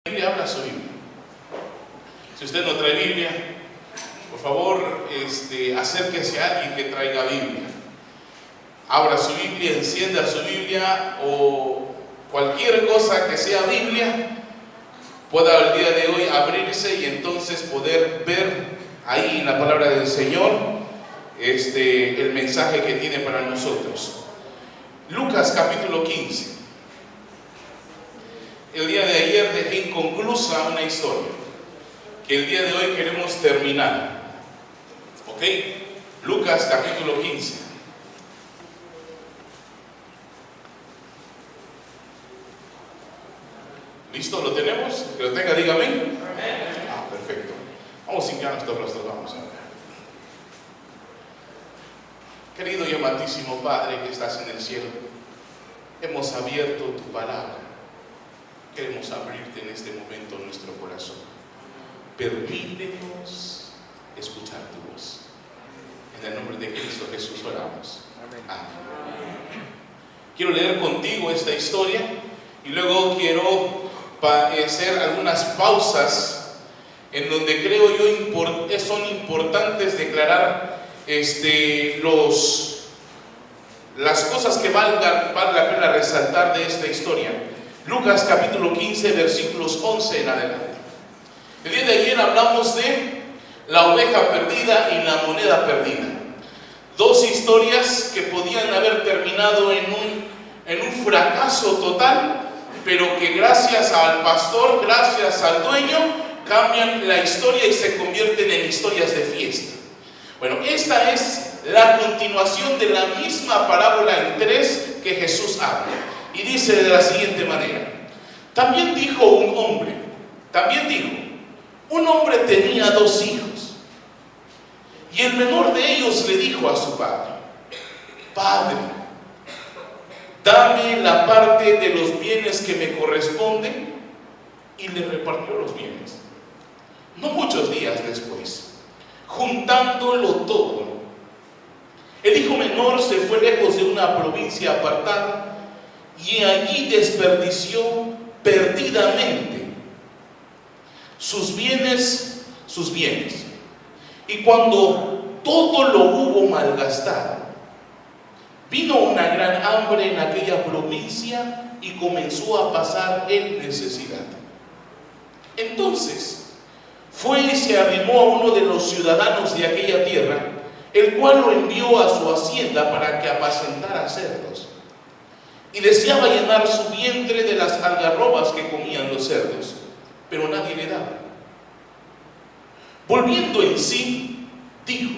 Biblia, habla su Biblia. Si usted no trae Biblia, por favor, acérquese a alguien que traiga Biblia. Abra su Biblia, encienda su Biblia o cualquier cosa que sea Biblia, pueda el día de hoy abrirse y entonces poder ver ahí en la palabra del Señor el mensaje que tiene para nosotros. Lucas capítulo 15. El día de ayer dejé inconclusa una historia que el día de hoy queremos terminar. ¿Ok? Lucas capítulo 15. ¿Listo? ¿Lo tenemos? Que lo tenga, dígame. Ah, perfecto. Vamos a hincar nuestros rostros, vamos a ver. Querido y amantísimo Padre que estás en el cielo, hemos abierto tu palabra. Queremos abrirte en este momento nuestro corazón. Permítenos escuchar tu voz. En el nombre de Cristo Jesús oramos. Amén. Quiero leer contigo esta historia y luego quiero hacer algunas pausas en donde creo yo son importantes declarar las cosas que vale la pena resaltar de esta historia. Lucas capítulo 15 versículos 11 en adelante. El día de ayer hablamos de la oveja perdida y la moneda perdida. Dos historias que podían haber terminado en un fracaso total, pero que gracias al pastor, gracias al dueño, cambian la historia y se convierten en historias de fiesta. Bueno, esta es la continuación de la misma parábola en 3 que Jesús habla. Y dice de la siguiente manera: también dijo un hombre tenía 2 hijos, y el menor de ellos le dijo a su padre: Padre, dame la parte de los bienes que me corresponden, y le repartió los bienes. No muchos días después, juntándolo todo, el hijo menor se fue lejos de una provincia apartada y allí desperdició perdidamente sus bienes. Y cuando todo lo hubo malgastado, vino una gran hambre en aquella provincia y comenzó a pasar en necesidad. Entonces fue y se arrimó a uno de los ciudadanos de aquella tierra, el cual lo envió a su hacienda para que apacentara cerdos. Y deseaba llenar su vientre de las algarrobas que comían los cerdos, pero nadie le daba. Volviendo en sí, dijo: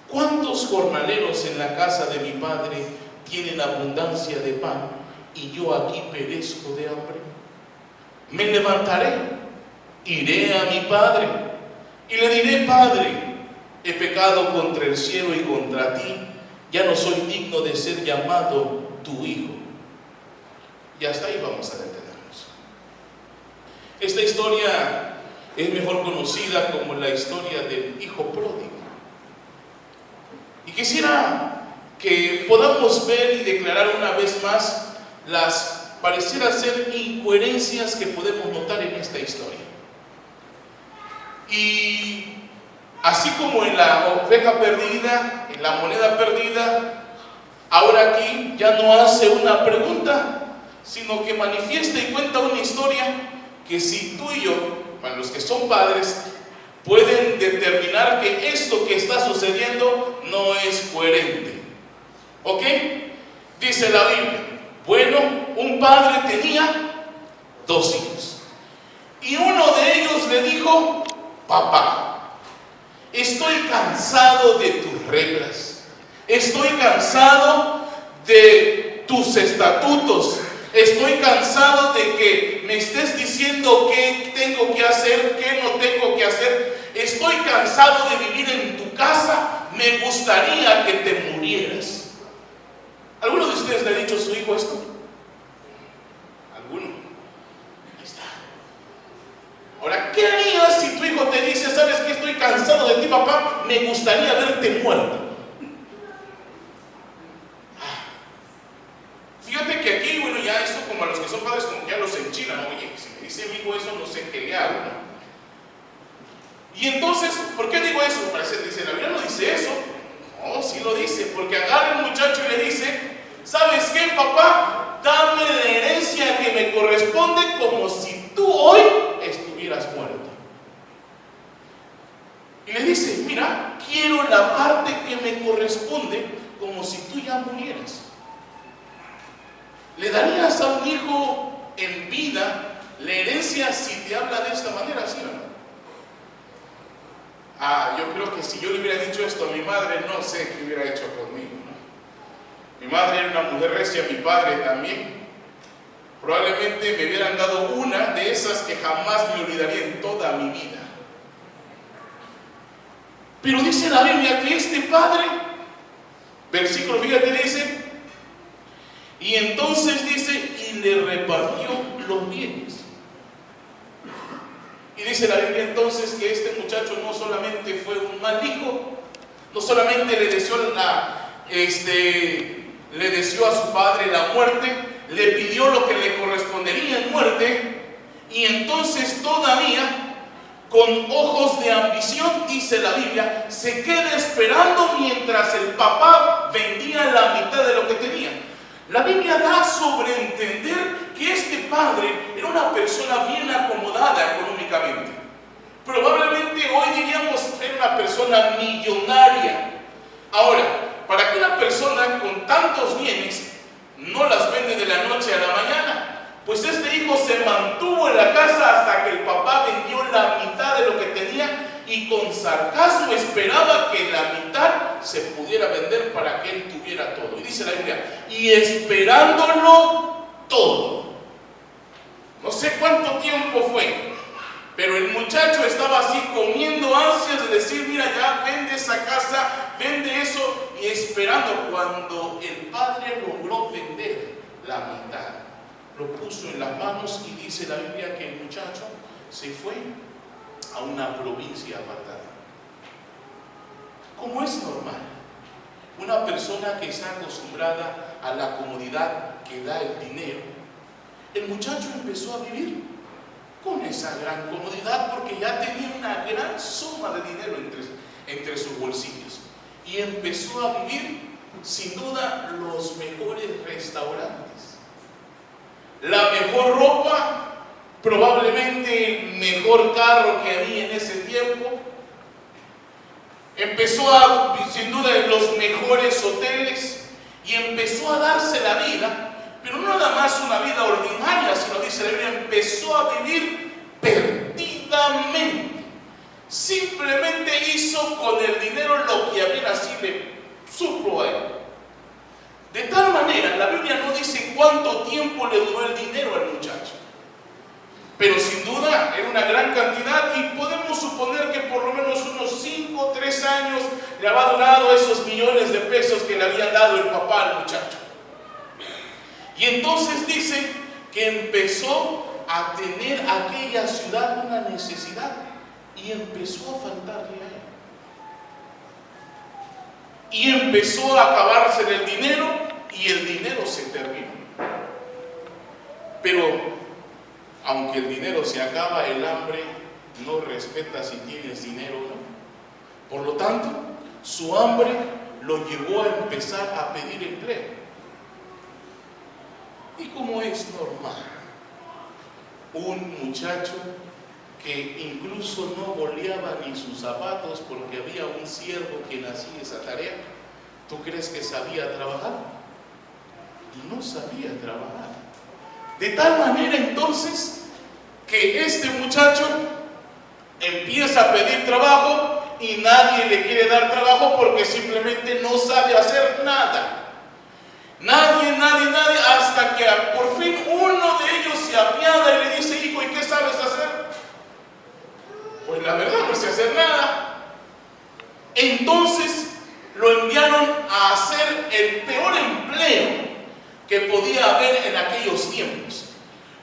¿cuántos jornaleros en la casa de mi padre tienen abundancia de pan, y yo aquí perezco de hambre? Me levantaré, iré a mi padre, y le diré: Padre, he pecado contra el cielo y contra ti, ya no soy digno de ser llamado tu hijo. Y hasta ahí vamos a detenernos. Esta historia es mejor conocida como la historia del hijo pródigo. Y quisiera que podamos ver y declarar una vez más las pareciera ser incoherencias que podemos notar en esta historia. Y así como en la oveja perdida, en la moneda perdida, ahora aquí ya no hace una pregunta, sino que manifiesta y cuenta una historia que si tú y yo, para los que son padres, pueden determinar que esto que está sucediendo no es coherente. ¿Ok? Dice la Biblia: bueno, un padre tenía 2 hijos, y uno de ellos le dijo: papá, estoy cansado de tus reglas, estoy cansado de tus estatutos, estoy cansado de que me estés diciendo qué tengo que hacer, qué no tengo que hacer, estoy cansado de vivir en tu casa, me gustaría que te murieras. ¿Alguno de ustedes le ha dicho a su hijo esto? ¿Alguno? Ahí está. Ahora, ¿qué harías si tu hijo te dice: sabes que estoy cansado de ti, papá, me gustaría verte muerto? Fíjate que aquí, bueno, ya esto como a los que son padres como que ya los enchilan, ¿no? Oye, si me dice mi hijo eso, eso no sé qué le hago, ¿no? Y entonces, ¿por qué digo eso? Parece, dice, la Biblia no dice eso. No, sí lo dice, porque agarra el muchacho y le dice, ¿sabes qué, papá? Dame la herencia que me corresponde como si tú hoy estuvieras muerto. Y le dice, mira, quiero la parte que me corresponde como si tú ya murieras. ¿Le darías a un hijo en vida la herencia si te habla de esta manera, sí o no? Yo creo que si yo le hubiera dicho esto a mi madre, no sé qué hubiera hecho conmigo, ¿no? Mi madre era una mujer recia, mi padre también. Probablemente me hubieran dado una de esas que jamás me olvidaría en toda mi vida. Pero dice la Biblia que este padre, versículo, fíjate, dice, y entonces dice, y le repartió los bienes. Y dice la Biblia entonces que este muchacho no solamente fue un mal hijo, no solamente le deseó a su padre la muerte, le pidió lo que le correspondería en muerte, y entonces todavía, con ojos de ambición, dice la Biblia, se queda esperando mientras el papá vendía la mitad de lo que tenía. La Biblia da a sobreentender que este padre era una persona bien acomodada económicamente. Probablemente hoy diríamos que era una persona millonaria. Ahora, para que una persona con tantos bienes no las vende de la noche a la mañana, pues este hijo se mantuvo en la casa hasta que el papá vendió la mitad de lo que tenía y con sarcasmo esperaba que la mitad se pudiera vender para que él tuviera todo. Y dice la Biblia, y esperándolo todo. No sé cuánto tiempo fue, pero el muchacho estaba así comiendo ansias de decir, mira, ya vende esa casa, vende eso, y esperando. Cuando el padre logró vender la mitad, lo puso en las manos y dice la Biblia que el muchacho se fue a una provincia apartada. Como es normal, una persona que está acostumbrada a la comodidad que da el dinero, el muchacho empezó a vivir con esa gran comodidad porque ya tenía una gran suma de dinero entre sus bolsillos y empezó a vivir sin duda los mejores restaurantes, la mejor ropa, probablemente el mejor carro que había en ese tiempo. Empezó a, sin duda, en los mejores hoteles y empezó a darse la vida, pero no nada más una vida ordinaria, sino, dice la Biblia, empezó a vivir perdidamente. Simplemente hizo con el dinero lo que había así le supo a él. De tal manera, la Biblia no dice cuánto tiempo le duró el dinero al muchacho, pero sin duda era una gran cantidad y podemos suponer que por lo menos unos 5 o 3 años le había durado esos millones de pesos que le había dado el papá al muchacho. Y entonces dice que empezó a tener aquella ciudad una necesidad y empezó a faltarle a él. Y empezó a acabarse el dinero y el dinero se terminó. Pero aunque el dinero se acaba, el hambre no respeta si tienes dinero o no. Por lo tanto, su hambre lo llevó a empezar a pedir empleo. Y como es normal, un muchacho que incluso no boleaba ni sus zapatos porque había un siervo que hacía esa tarea, ¿tú crees que sabía trabajar? No sabía trabajar. De tal manera entonces que este muchacho empieza a pedir trabajo y nadie le quiere dar trabajo porque simplemente no sabe hacer nada. Nadie, hasta que por fin uno de ellos se apiada y le dice, hijo, ¿y qué sabes hacer? Pues la verdad no sé hacer nada. Entonces lo enviaron a hacer el peor empleo que podía haber en aquellos tiempos.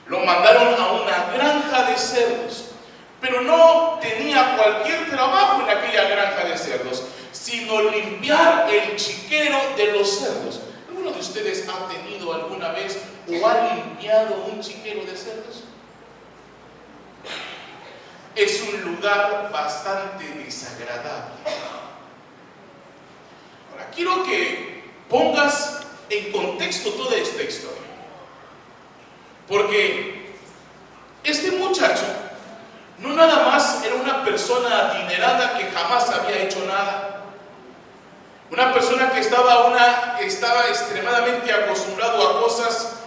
Lo mandaron a una granja de cerdos, pero no tenía cualquier trabajo en aquella granja de cerdos, sino limpiar el chiquero de los cerdos. ¿Alguno de ustedes ha tenido alguna vez o ha limpiado un chiquero de cerdos? es un lugar bastante desagradable. Ahora, quiero que pongas en contexto toda esta historia, porque este muchacho no nada más era una persona adinerada que jamás había hecho nada, una persona que estaba extremadamente acostumbrado a cosas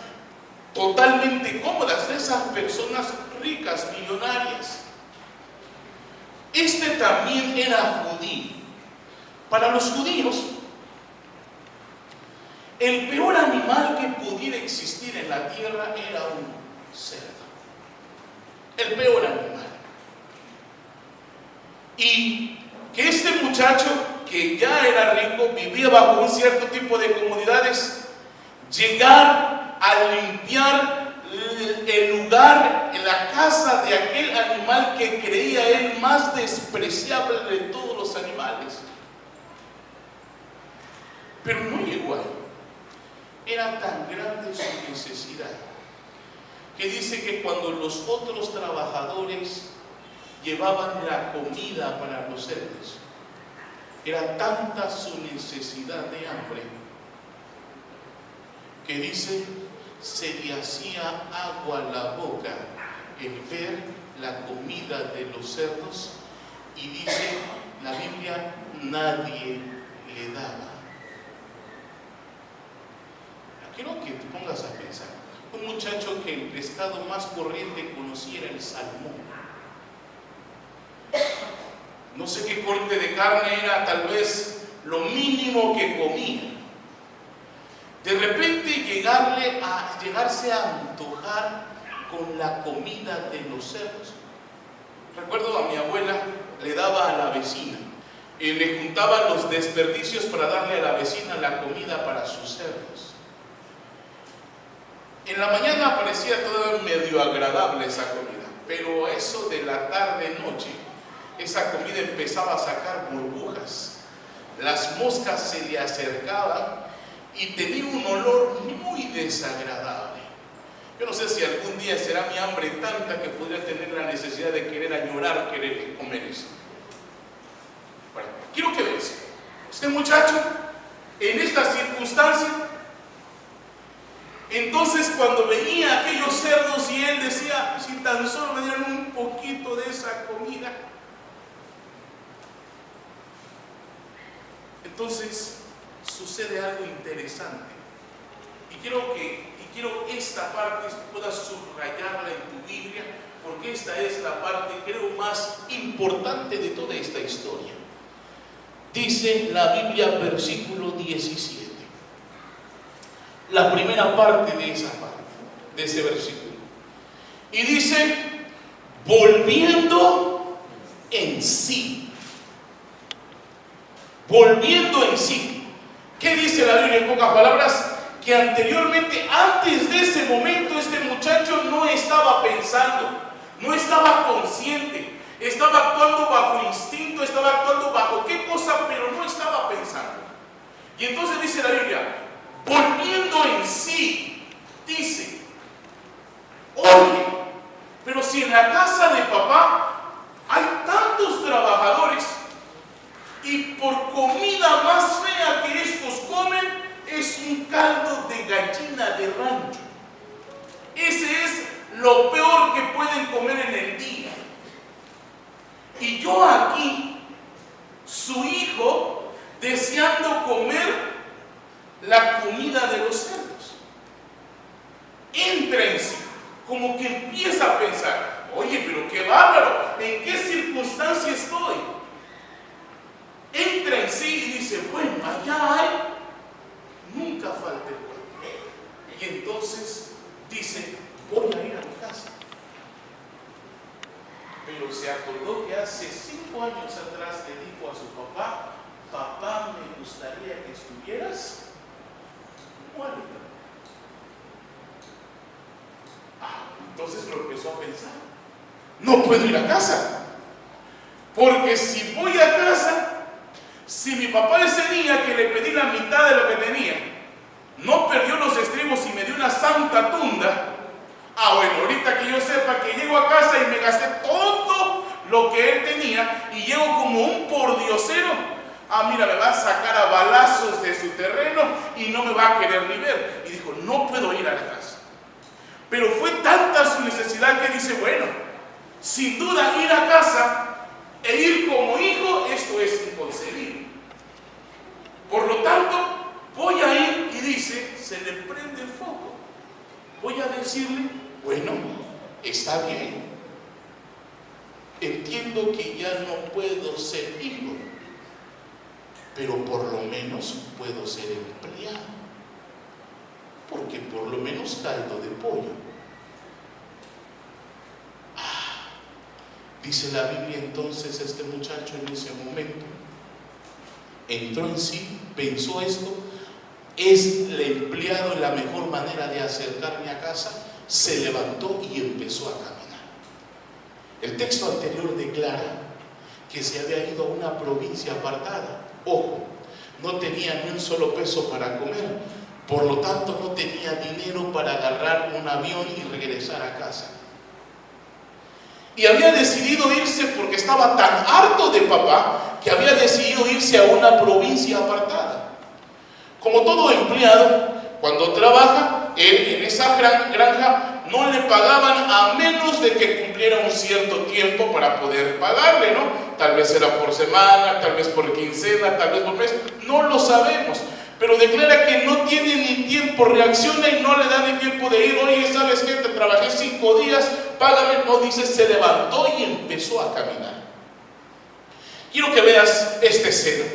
totalmente cómodas, de esas personas ricas, millonarias. Este también era judío. Para los judíos, el peor animal que pudiera existir en la tierra era un cerdo. El peor animal. Y que este muchacho, que ya era rico, vivía bajo un cierto tipo de comodidades, llegar a limpiar el lugar, en la casa de aquel animal que creía él más despreciable de todos los animales. Pero no llegó ahí. Era tan grande su necesidad que dice que cuando los otros trabajadores llevaban la comida para los cerdos, era tanta su necesidad de hambre que dice se le hacía agua a la boca el ver la comida de los cerdos, y dice la Biblia, nadie le daba. Quiero que te pongas a pensar, un muchacho que el pescado más corriente conocía era el salmón. No sé qué corte de carne era, tal vez lo mínimo que comía. De repente llegarse a antojar con la comida de los cerdos. Recuerdo a mi abuela, le daba a la vecina, y le juntaba los desperdicios para darle a la vecina la comida para sus cerdos. En la mañana parecía todo medio agradable esa comida, pero a eso de la tarde-noche, esa comida empezaba a sacar burbujas. Las moscas se le acercaban y tenía un olor muy desagradable. Yo no sé si algún día será mi hambre tanta que podría tener la necesidad de querer añorar, querer comer eso. Bueno, quiero que veas, este muchacho, en esta circunstancia, entonces cuando veía aquellos cerdos y él decía, si tan solo me dieran un poquito de esa comida, entonces sucede algo interesante. Y quiero esta parte puedas subrayarla en tu Biblia, porque esta es la parte, creo, más importante de toda esta historia. Dice la Biblia, versículo 17. La primera parte de esa parte, de ese versículo. Y dice, volviendo en sí. Volviendo en sí. ¿Qué dice la Biblia en pocas palabras? Que anteriormente, antes de ese momento, este muchacho no estaba pensando, no estaba consciente, estaba actuando bajo instinto, estaba actuando bajo qué cosa, pero no estaba pensando. Y entonces dice la Biblia, volviendo en sí, dice, oye, pero si en la casa de papá hay tantos trabajadores y por comida más fea que estos comen es un caldo de gallina de rancho. Ese es lo peor que pueden comer en el día. Y yo aquí, su hijo, deseando comer la comida de los cerdos. Entra en sí, como que empieza a pensar, oye, pero qué bárbaro, ¿en qué circunstancia estoy? Entra en sí y dice, bueno, allá hay, nunca falta el pan. Y entonces dice, voy a ir a mi casa. Pero se acordó que hace 5 años atrás le dijo a su papá, papá, me gustaría que estuvieras muerto. Entonces lo empezó a pensar, no puedo ir a casa, porque si voy a casa, si mi papá ese día que le pedí la mitad de lo que tenía, no perdió los estribos y me dio una santa tunda, bueno, ahorita que yo sepa que llego a casa y me gasté todo lo que él tenía y llego como un pordiosero. Mira, me va a sacar a balazos de su terreno y no me va a querer ni ver. Y dijo, no puedo ir a la casa. Pero fue tanta su necesidad que dice, bueno, sin duda ir a casa e ir como hijo, esto es inconcebible. Por lo tanto, voy a ir y dice, se le prende el foco. Voy a decirle, bueno, está bien. Entiendo que ya no puedo ser hijo, pero por lo menos puedo ser empleado, porque por lo menos caldo de pollo. Dice la Biblia, entonces este muchacho en ese momento entró en sí, pensó esto, es el empleado la mejor manera de acercarme a casa, se levantó y empezó a caminar. El texto anterior declara que se había ido a una provincia apartada. Ojo, no tenía ni un solo peso para comer, por lo tanto no tenía dinero para agarrar un avión y regresar a casa. Y había decidido irse porque estaba tan harto de papá que había decidido irse a una provincia apartada. Como todo empleado, cuando trabaja, él en esa granja no le pagaban a menos de que cumpliera un cierto tiempo para poder pagarle, ¿no? Tal vez era por semana, tal vez por quincena, tal vez por mes, no lo sabemos. Pero declara que no tiene ni tiempo, reacciona y no le da ni tiempo de ir. Oye, ¿sabes qué? Te trabajé 5 días, págame. No, dice, se levantó y empezó a caminar. Quiero que veas esta escena.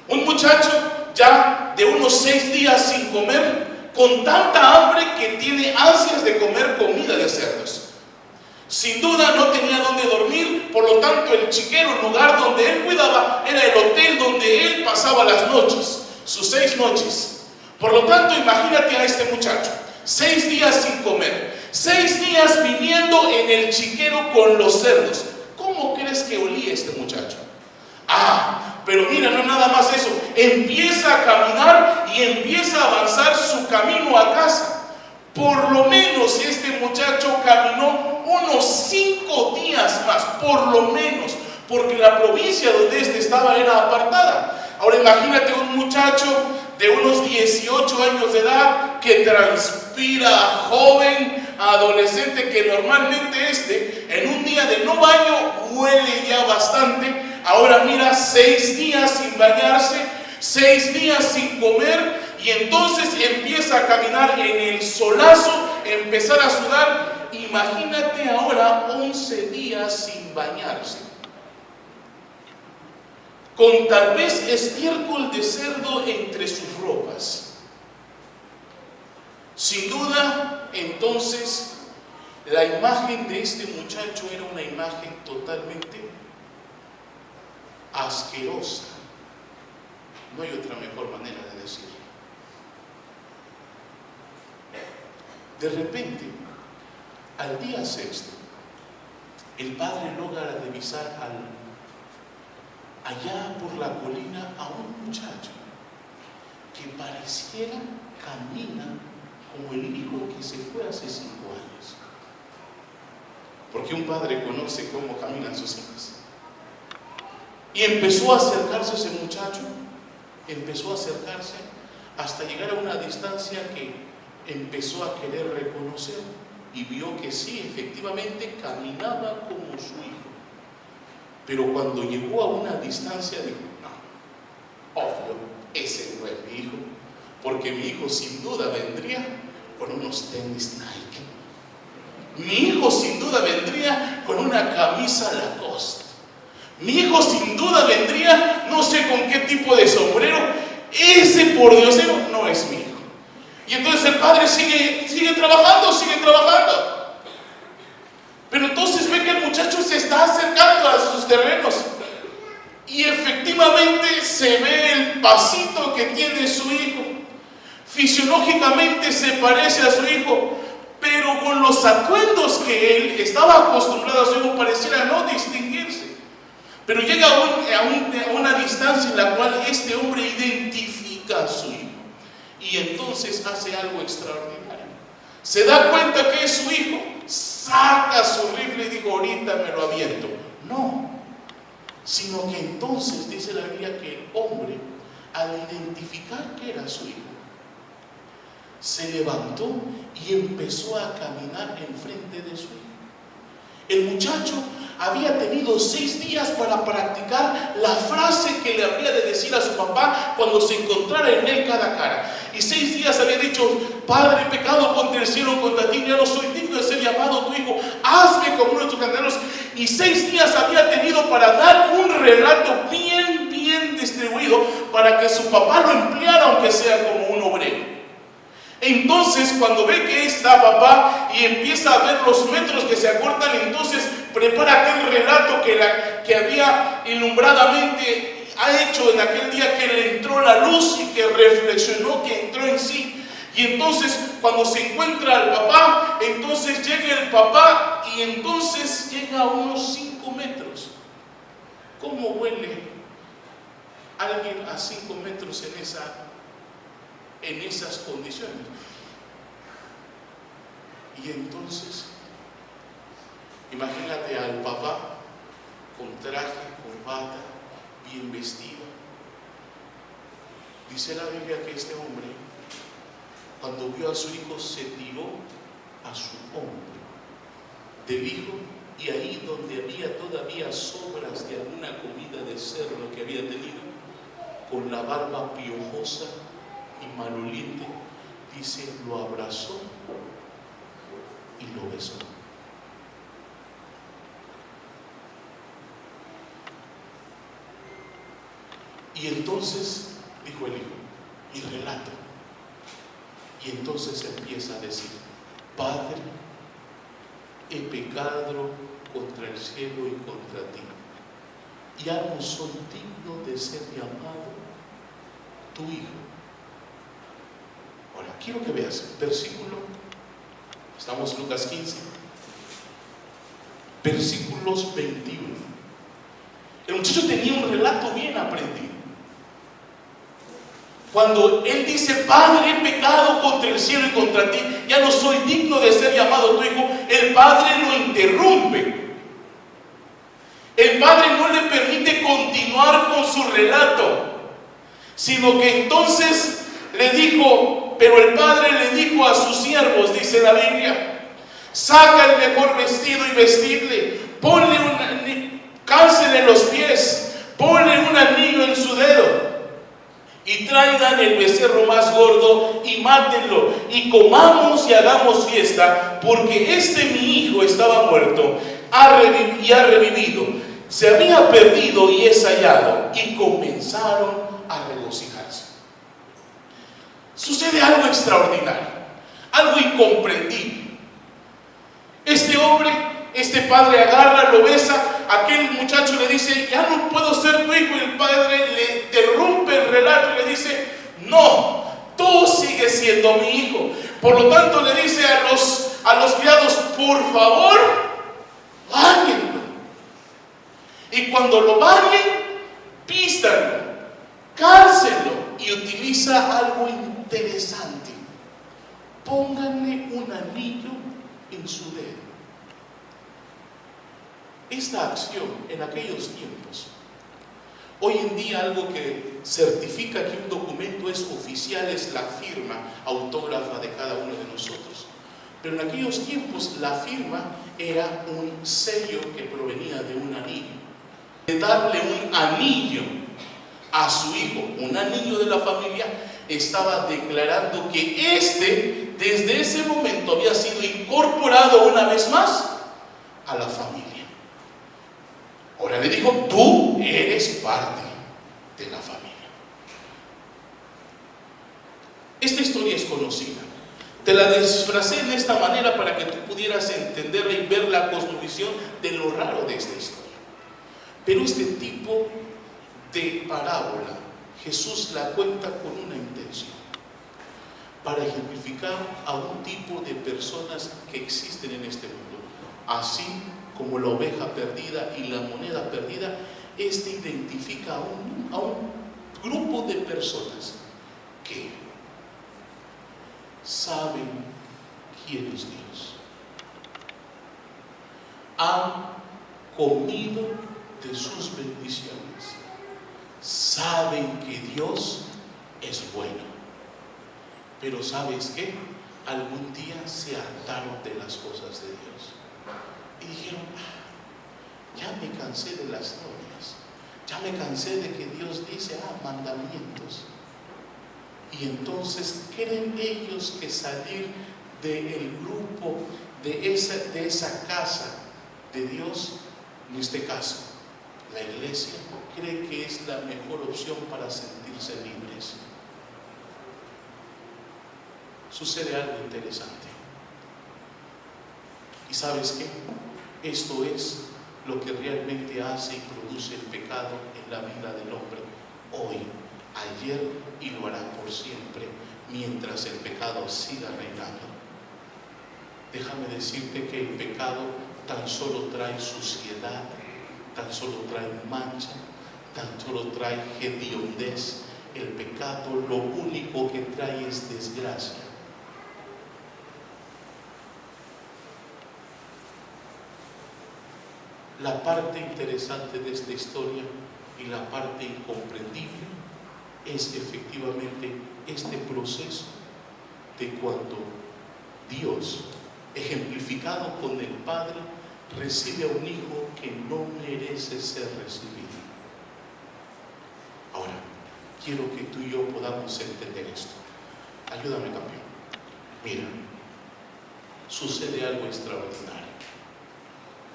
Un muchacho ya de unos 6 días sin comer, con tanta hambre que tiene ansias de comer comida de cerdos. Sin duda no tenía dónde dormir, por lo tanto el chiquero, el lugar donde él cuidaba, era el hotel donde él pasaba las noches, sus 6 noches. Por lo tanto, imagínate a este muchacho, 6 días sin comer, 6 días viviendo en el chiquero con los cerdos. ¿Cómo crees que olía este muchacho? Pero mira, no nada más eso, empieza a caminar y empieza a avanzar su camino a casa. Por lo menos este muchacho caminó unos 5 días más, por lo menos, porque la provincia donde este estaba era apartada. Ahora imagínate un muchacho de unos 18 años de edad que transpira, joven, adolescente, que normalmente en un día de no baño huele ya bastante. Ahora mira, 6 días sin bañarse, 6 días sin comer, y entonces empieza a caminar en el solazo, empezar a sudar. Imagínate ahora 11 días sin bañarse, con tal vez estiércol de cerdo entre sus ropas. Sin duda, entonces, la imagen de este muchacho era una imagen totalmente asquerosa. No hay otra mejor manera de decirlo. De repente, al día 6, el padre logra divisar allá por la colina a un muchacho que pareciera camina como el hijo que se fue hace 5 años. Porque un padre conoce cómo caminan sus hijos. Y empezó a acercarse ese muchacho, empezó a acercarse hasta llegar a una distancia que empezó a querer reconocer y vio que sí, efectivamente caminaba como su hijo. Pero cuando llegó a una distancia dijo, no, obvio, ese no es mi hijo, porque mi hijo sin duda vendría con unos tenis Nike. Mi hijo sin duda vendría con una camisa Lacoste. Mi hijo sin duda vendría, no sé con qué tipo de sombrero. Ese pordiosero no es mi hijo. Y entonces el padre sigue trabajando. Pero entonces ve que el muchacho se está acercando a sus terrenos. Y efectivamente se ve el pasito que tiene su hijo. Fisiológicamente se parece a su hijo, pero con los atuendos que él estaba acostumbrado a su hijo pareciera no distinguirse. Pero llega a una distancia en la cual este hombre identifica a su hijo. Y entonces hace algo extraordinario. Se da cuenta que es su hijo saca su rifle y dijo, ahorita me lo aviento. No, sino que entonces dice la Biblia que el hombre, al identificar que era su hijo, se levantó y empezó a caminar enfrente de su hijo. El muchacho había tenido 6 días para practicar la frase que le habría de decir a su papá cuando se encontrara en él cara a cara. Y 6 días había dicho, Padre, he pecado contra el cielo, contra ti, ya no soy digno de ser llamado tu hijo, hazme como uno de tus canderos. Y 6 días había tenido para dar un relato bien distribuido para que su papá lo empleara, aunque sea como un obrero. Entonces, cuando ve que está papá y empieza a ver los metros que se acortan, entonces prepara aquel relato que había ilumbradamente ha hecho en aquel día, que le entró la luz y que reflexionó, que entró en sí. Y entonces, cuando se encuentra el papá, entonces llega el papá y entonces llega a unos 5 metros. ¿Cómo huele alguien a 5 metros en esas condiciones? Y entonces, imagínate al papá con traje, corbata, bien vestido. Dice la Biblia que este hombre, cuando vio a su hijo, se tiró a su hombro del hijo, y ahí donde había todavía sobras de alguna comida de cerdo que había tenido, con la barba piojosa y maloliente, dice, lo abrazó y lo besó. Y entonces dijo el hijo, y relato, y entonces empieza a decir, Padre, he pecado contra el cielo y contra ti, ya no soy digno de ser llamado tu hijo. Ahora, quiero que veas el versículo, estamos en Lucas 15, versículos 21. El muchacho tenía un relato bien aprendido. Cuando él dice, Padre, he pecado contra el cielo y contra ti, ya no soy digno de ser llamado tu hijo, el padre lo interrumpe. El padre no le permite continuar con su relato, sino que entonces le dijo, pero el padre le dijo a sus siervos, dice la Biblia, saca el mejor vestido y vestidle, cálcele los pies, ponle un anillo en su dedo, y traigan el becerro más gordo y mátenlo, y comamos y hagamos fiesta, porque mi hijo estaba muerto y ha revivido, se había perdido y es hallado. Y comenzaron a regocijarse. Sucede algo extraordinario, algo incomprendible. Este padre agarra, lo besa, aquel muchacho le dice, ya no puedo ser tu hijo, y el padre le interrumpe el relato y le dice, no, tú sigues siendo mi hijo. Por lo tanto le dice a los criados, por favor, báñenlo. Y cuando lo bañen, vístanlo, cálcenlo, y utiliza algo interesante, pónganle un anillo en su dedo. Esta acción en aquellos tiempos, hoy en día algo que certifica que un documento es oficial es la firma autógrafa de cada uno de nosotros. Pero en aquellos tiempos la firma era un sello que provenía de un anillo. De darle un anillo a su hijo, un anillo de la familia, estaba declarando que desde ese momento había sido incorporado una vez más a la familia. Ahora le dijo, tú eres parte de la familia. Esta historia es conocida. Te la disfracé en esta manera para que tú pudieras entenderla y ver la cosmovisión de lo raro de esta historia. Pero este tipo de parábola, Jesús la cuenta con una intención, para ejemplificar a un tipo de personas que existen en este mundo. Así como la oveja perdida y la moneda perdida, identifica a un grupo de personas que saben quién es Dios, han comido de sus bendiciones. Saben que Dios es bueno. Pero ¿sabes qué? Algún día se hartaron de las cosas de Dios. Y dijeron, ya me cansé de las normas. Ya me cansé de que Dios dice, mandamientos. Y entonces creen ellos que salir del grupo, de esa casa de Dios, en este caso, la iglesia, cree que es la mejor opción para sentirse libres. Sucede algo interesante. ¿Y sabes qué? Esto es lo que realmente hace y produce el pecado en la vida del hombre hoy, ayer y lo hará por siempre mientras el pecado siga reinando. Déjame decirte que el pecado tan solo trae suciedad, tan solo trae mancha, tan solo trae hediondez. El pecado lo único que trae es desgracia. La parte interesante de esta historia y la parte incomprendible es efectivamente este proceso de cuando Dios, ejemplificado con el Padre, recibe a un hijo que no merece ser recibido. Ahora, quiero que tú y yo podamos entender esto. Ayúdame, campeón. Mira, sucede algo extraordinario.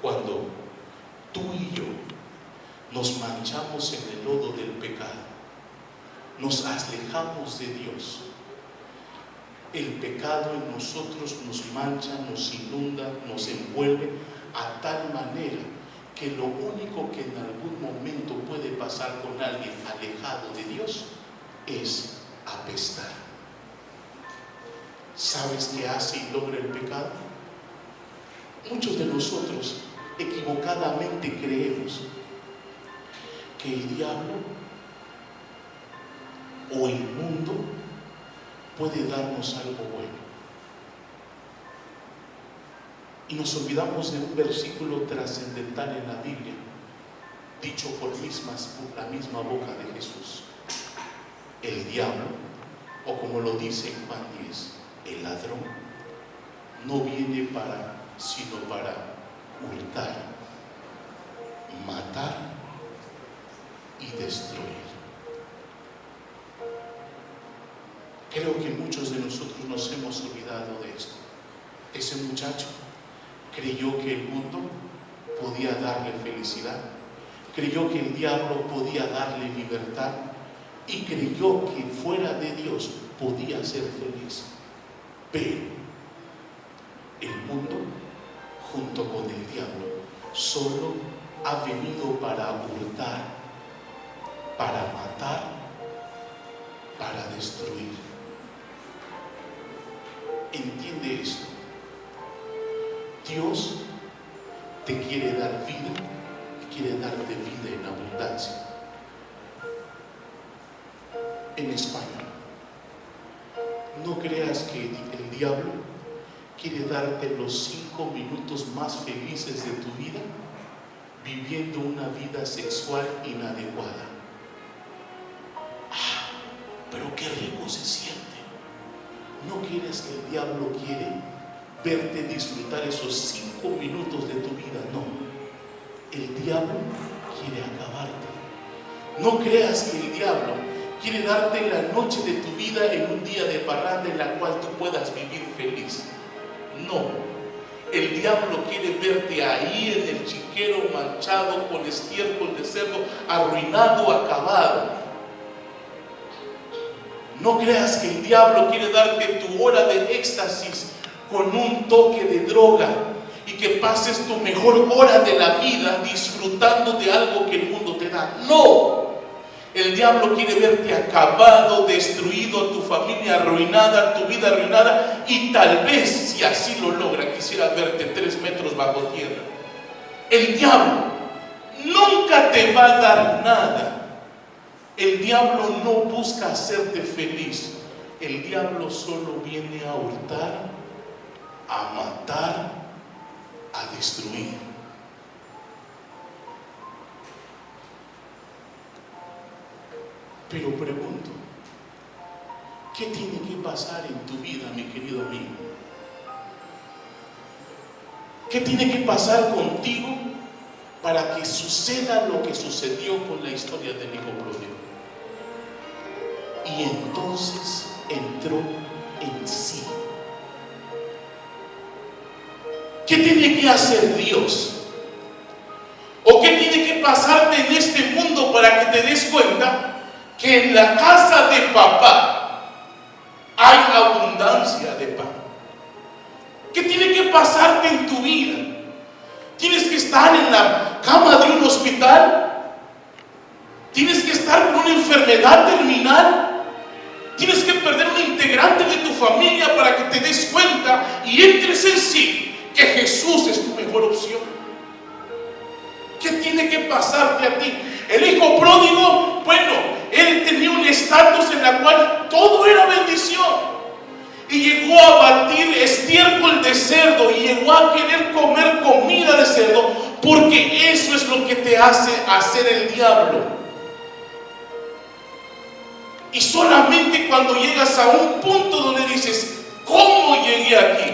Cuando tú y yo nos manchamos en el lodo del pecado, nos alejamos de Dios, el pecado en nosotros nos mancha, nos inunda, nos envuelve a tal manera que lo único que en algún momento puede pasar con alguien alejado de Dios es apestar. ¿Sabes qué hace y logra el pecado? Muchos de nosotros equivocadamente creemos que el diablo o el mundo puede darnos algo bueno. Y nos olvidamos de un versículo trascendental en la Biblia, dicho por la misma boca de Jesús. El diablo, o como lo dice en Juan 10, el ladrón, no viene sino para hurtar, matar y destruir. Creo que muchos de nosotros nos hemos olvidado de esto. Ese muchacho creyó que el mundo podía darle felicidad, creyó que el diablo podía darle libertad y creyó que fuera de Dios podía ser feliz. Pero el mundo, junto con el diablo, solo ha venido para hurtar, para matar, para destruir. Entiende esto. Dios te quiere dar vida, quiere darte vida en abundancia. En España, no creas que el diablo quiere darte los 5 minutos más felices de tu vida viviendo una vida sexual inadecuada. Pero qué rico se siente. ¿No quieres que el diablo quiere verte disfrutar esos 5 minutos de tu vida? No. El diablo quiere acabarte. No creas que el diablo quiere darte la noche de tu vida en un día de parranda en la cual tú puedas vivir feliz. No. El diablo quiere verte ahí en el chiquero manchado con estiércol de cerdo, arruinado, acabado. No creas que el diablo quiere darte tu hora de éxtasis con un toque de droga y que pases tu mejor hora de la vida disfrutando de algo que el mundo te da. No. El diablo quiere verte acabado, destruido, tu familia arruinada, tu vida arruinada, y tal vez, si así lo logra, quisiera verte 3 metros bajo tierra. El diablo nunca te va a dar nada. El diablo no busca hacerte feliz. El diablo solo viene a hurtar, a matar, a destruir. Pero pregunto, ¿qué tiene que pasar en tu vida, mi querido amigo? ¿Qué tiene que pasar contigo para que suceda lo que sucedió con la historia del hijo pródigo? Y entonces entró en sí. ¿Qué tiene que hacer Dios? ¿O qué tiene que pasarte en este mundo para que te des cuenta que en la casa de papá hay abundancia de pan? ¿Qué tiene que pasarte en tu vida? ¿Tienes que estar en la cama de un hospital? ¿Tienes que estar con una enfermedad terminal? ¿Tienes que perder un integrante de tu familia para que te des cuenta y entres en sí que Jesús es tu mejor opción? ¿Qué tiene que pasarte a ti? El hijo pródigo, bueno, él tenía un estatus en la cual todo era bendición. Y llegó a batir estiércol de cerdo y llegó a querer comer comida de cerdo, porque eso es lo que te hace hacer el diablo. Y solamente cuando llegas a un punto donde dices, ¿cómo llegué aquí?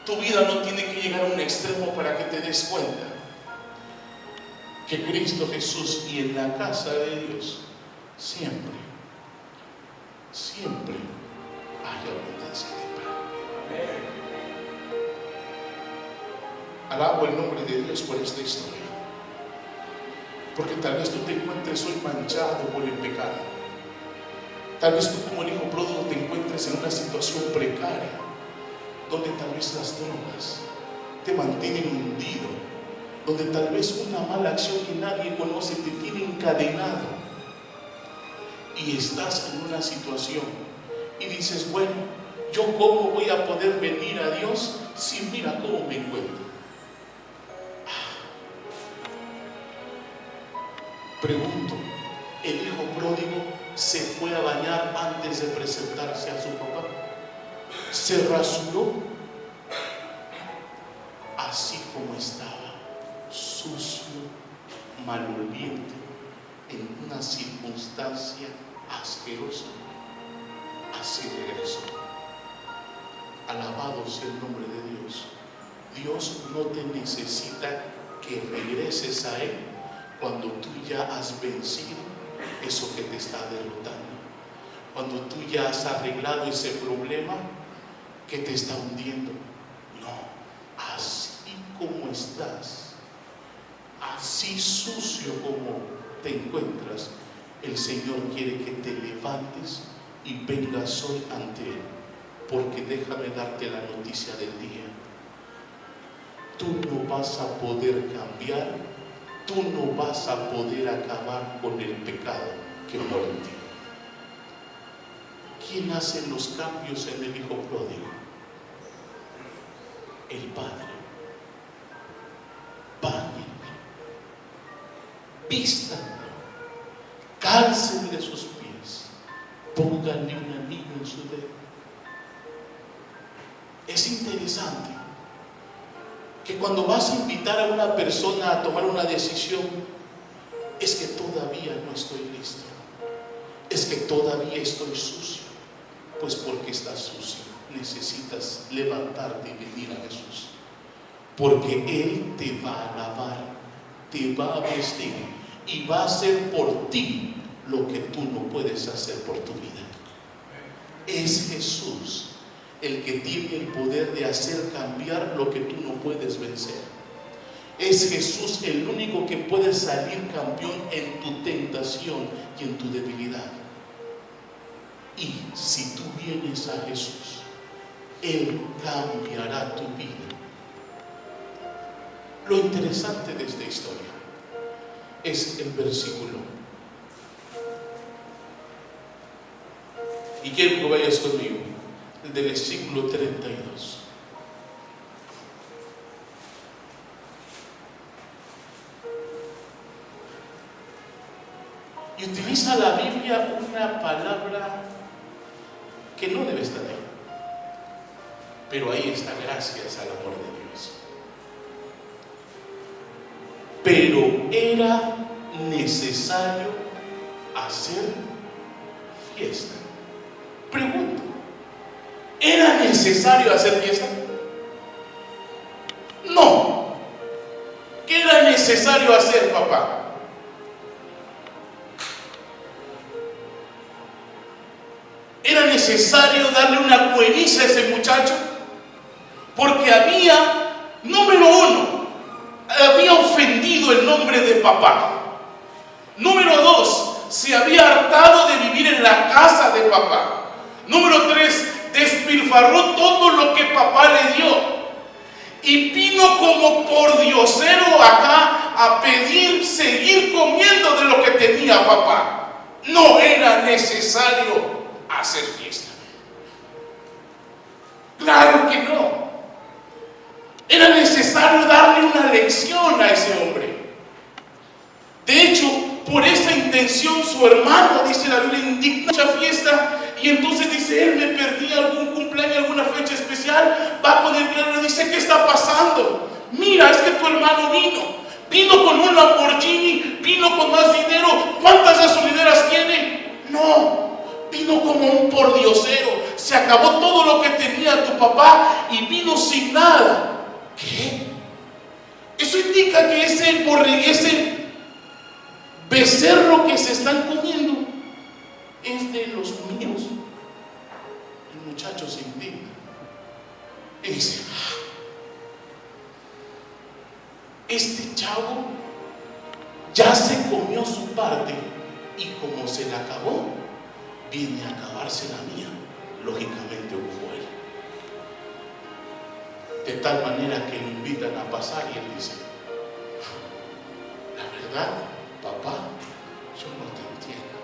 Tu vida no tiene que llegar a un extremo para que te des cuenta que Cristo Jesús y en la casa de Dios siempre hay abundancia de pan. Alabo el nombre de Dios por esta historia, porque tal vez tú te encuentres hoy manchado por el pecado. Tal vez tú, como el hijo pródigo, te encuentres en una situación precaria, donde tal vez las drogas te mantienen hundido, donde tal vez una mala acción que nadie conoce te tiene encadenado, y estás en una situación y dices, bueno, ¿yo cómo voy a poder venir a Dios si mira cómo me encuentro? Pregunto, ¿el hijo pródigo se fue a bañar antes de presentarse a su papá? ¿Se rasuró? Así como estaba, sucio, maloliente, en una circunstancia asquerosa, así regresó. Alabado sea el nombre de Dios. Dios no te necesita que regreses a Él cuando tú ya has vencido eso que te está derrotando, cuando tú ya has arreglado ese problema que te está hundiendo. No, así como estás, así sucio como te encuentras, el Señor quiere que te levantes y vengas hoy ante Él, porque déjame darte la noticia del día: tú no vas a poder cambiar, tú no vas a poder acabar con el pecado que mora en ti. ¿Quién hace los cambios en el hijo pródigo? El Padre. Báñenlo, vístanlo, cálcenle sus pies, pónganle un anillo en su dedo. Es interesante que cuando vas a invitar a una persona a tomar una decisión, es que todavía no estoy listo, es que todavía estoy sucio. Pues porque estás sucio, necesitas levantarte y venir a Jesús, porque Él te va a lavar, te va a vestir y va a hacer por ti lo que tú no puedes hacer por tu vida. Es Jesús el que tiene el poder de hacer cambiar lo que tú no puedes vencer. Es Jesús el único que puede salir campeón en tu tentación y en tu debilidad. Y si tú vienes a Jesús, Él cambiará tu vida. Lo interesante de esta historia es el versículo. Y quiero que vayas conmigo, el del versículo 32. Y utiliza la Biblia una palabra que no debe estar ahí, pero ahí está, gracias al amor de Dios. Pero era necesario hacer fiesta. Pregunto, ¿era necesario hacer fiesta? No. ¿Qué era necesario hacer, papá? ¿Era necesario darle una cueriza a ese muchacho? Porque había, número uno, había ofendido el nombre de papá. Número dos, se había hartado de vivir en la casa de papá. Número tres, despilfarró todo lo que papá le dio. Y vino como pordiosero acá a pedir seguir comiendo de lo que tenía papá. No era necesario hacer fiesta. Claro que no. Era necesario darle una lección a ese hombre. De hecho, por esa intención su hermano, dice la Biblia, indigna mucha fiesta. Y entonces dice, él me perdí algún cumpleaños, alguna fecha especial. Va con el criado y dice, ¿qué está pasando? Mira, es que tu hermano vino con un Lamborghini, vino con más dinero. ¿Cuántas gasolineras tiene? No. Vino como un pordiosero, se acabó todo lo que tenía tu papá y vino sin nada. ¿Qué? Eso indica que ese becerro que se están comiendo es de los míos. El muchacho se indigna y dice, este chavo ya se comió su parte y como se la acabó, viene a acabarse la mía. Lógicamente hubo él. De tal manera que lo invitan a pasar y él dice, la verdad, papá, yo no te entiendo.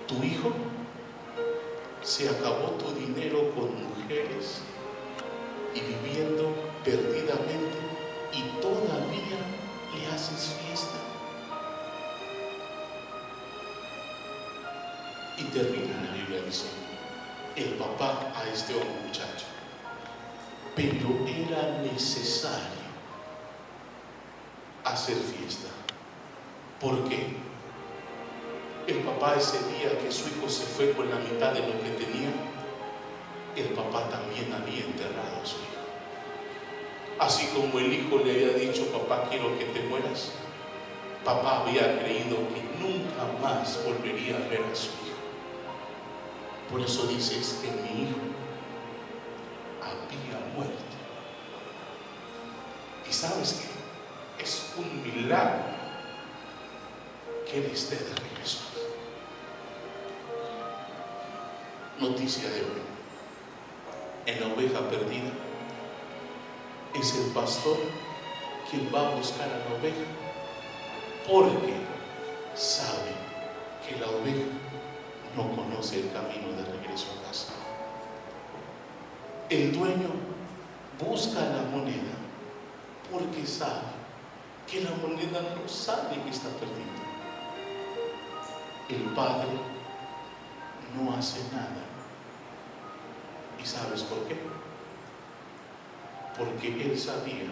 Tu hijo se acabó tu dinero con mujeres y viviendo perdidamente y todavía le haces fiesta. Y termina la Biblia diciendo, el papá a este hombre muchacho, pero era necesario hacer fiesta. ¿Por qué? El papá ese día que su hijo se fue con la mitad de lo que tenía, el papá también había enterrado a su hijo. Así como el hijo le había dicho, papá, quiero que te mueras, papá había creído que nunca más volvería a ver a su hijo. Por eso dices que mi hijo había muerto. Y sabes que es un milagro que él esté de regreso. Noticia de hoy. En la oveja perdida es el pastor quien va a buscar a la oveja, porque sabe que la oveja no conoce el camino de regreso a casa. El dueño busca la moneda porque sabe que la moneda no sabe que está perdida. El padre no hace nada. ¿Y sabes por qué? Porque él sabía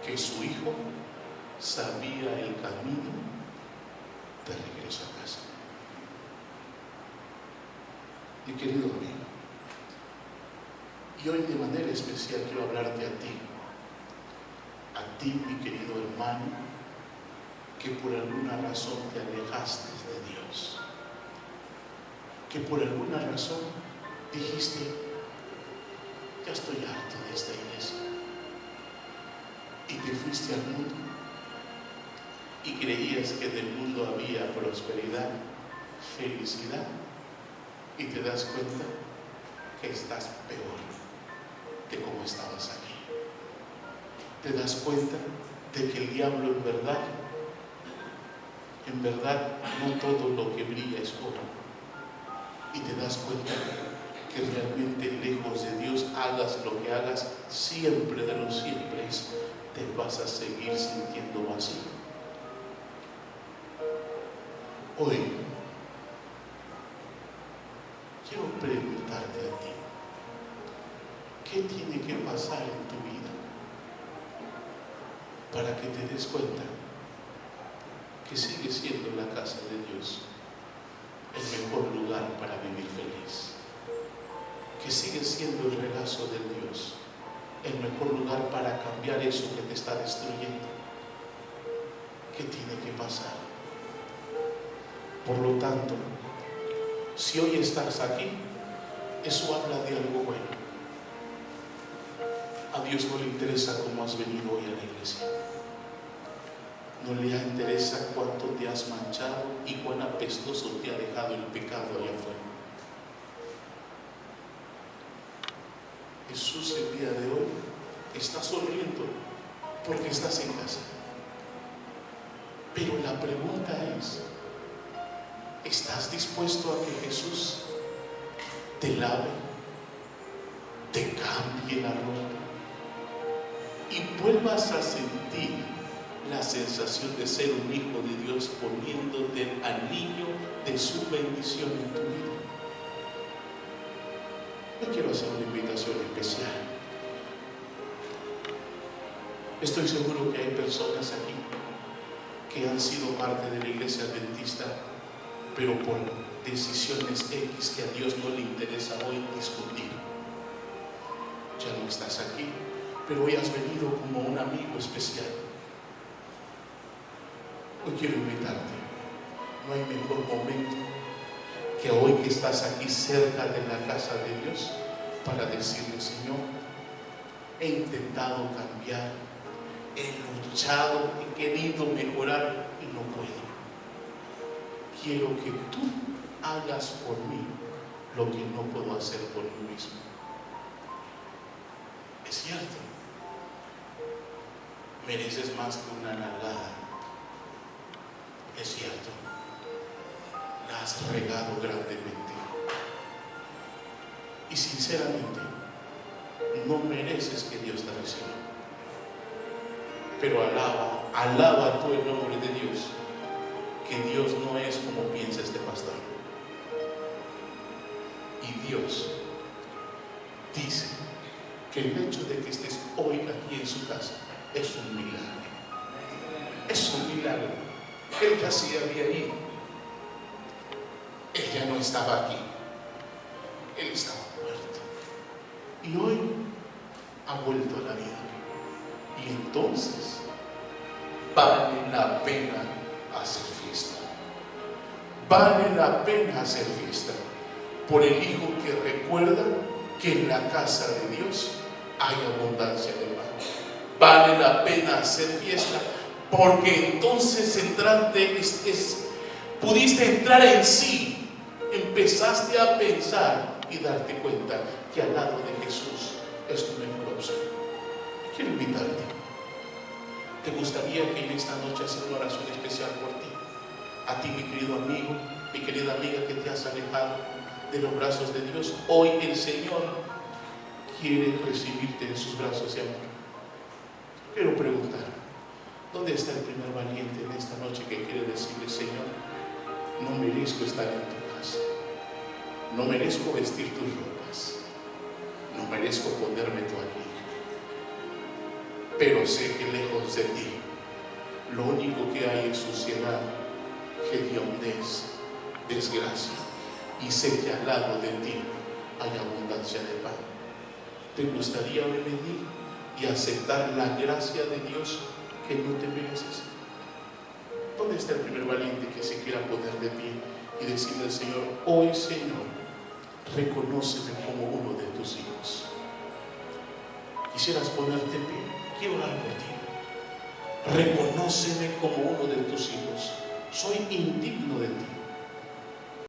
que su hijo sabía el camino de regreso a casa. Mi querido amigo, y hoy de manera especial quiero hablarte a ti mi querido hermano, que por alguna razón te alejaste de Dios, que por alguna razón dijiste, ya estoy harto de esta iglesia, y te fuiste al mundo y creías que del mundo había prosperidad, felicidad, y te das cuenta que estás peor de como estabas aquí. Te das cuenta de que el diablo en verdad no todo lo que brilla es oro, y te das cuenta que realmente lejos de Dios, hagas lo que hagas, siempre de los siempre te vas a seguir sintiendo vacío. Hoy quiero preguntarte a ti, ¿qué tiene que pasar en tu vida para que te des cuenta que sigue siendo la casa de Dios el mejor lugar para vivir feliz, que sigue siendo el regazo de Dios el mejor lugar para cambiar eso que te está destruyendo. ¿Qué tiene que pasar? Por lo tanto, si hoy estás aquí, eso habla de algo bueno. A Dios no le interesa cómo has venido hoy a la iglesia. No le interesa cuánto te has manchado y cuán apestoso te ha dejado el pecado allá afuera. Jesús el día de hoy está sonriendo porque estás en casa. Pero la pregunta es, ¿estás dispuesto a que Jesús te lave, te cambie la ropa y vuelvas a sentir la sensación de ser un hijo de Dios, poniéndote el anillo de su bendición en tu vida? Yo quiero hacer una invitación especial. Estoy seguro que hay personas aquí que han sido parte de la iglesia adventista, pero por decisiones X que a Dios no le interesa hoy discutir. Ya no estás aquí, pero hoy has venido como un amigo especial. Hoy quiero invitarte. No hay mejor momento que hoy que estás aquí cerca de la casa de Dios para decirle: Señor, he intentado cambiar, he luchado, he querido mejorar y no puedo. Quiero que tú hagas por mí lo que no puedo hacer por mí mismo. Es cierto, mereces más que una nalgada. Es cierto, la has regado grandemente. Y sinceramente, no mereces que Dios te reciba. Pero alaba tú el nombre de Dios, que Dios no es como piensa este pastor. Y Dios dice que el hecho de que estés hoy aquí en su casa es un milagro. Es un milagro. Él ya se había ido. Él ya no estaba aquí. Él estaba muerto. Y hoy ha vuelto a la vida. Y entonces vale la pena hacer fiesta. Vale la pena hacer fiesta por el hijo que recuerda que en la casa de Dios hay abundancia de pan. Vale la pena hacer fiesta porque entonces pudiste entrar en sí, empezaste a pensar y darte cuenta que al lado de Jesús es tu mejor opción. Quiero invitarte. ¿Te gustaría que en esta noche hacer una oración especial por ti? A ti, mi querido amigo, mi querida amiga que te has alejado de los brazos de Dios. Hoy el Señor quiere recibirte en sus brazos de amor. Quiero preguntar, ¿dónde está el primer valiente en esta noche que quiere decirle: Señor, no merezco estar en tu casa, no merezco vestir tus ropas, no merezco ponerme tu anillo, pero sé que lejos de ti lo único que hay es suciedad, hediondez, desgracia, y sé que al lado de ti hay abundancia de pan? ¿Te gustaría venir y aceptar la gracia de Dios que no te mereces? ¿Dónde está el primer valiente que se quiera poner de pie y decirle al Señor: hoy, Señor, reconóceme como uno de tus hijos? Quisieras ponerte en pie. Quiero orar por ti. Reconóceme como uno de tus hijos. Soy indigno de ti.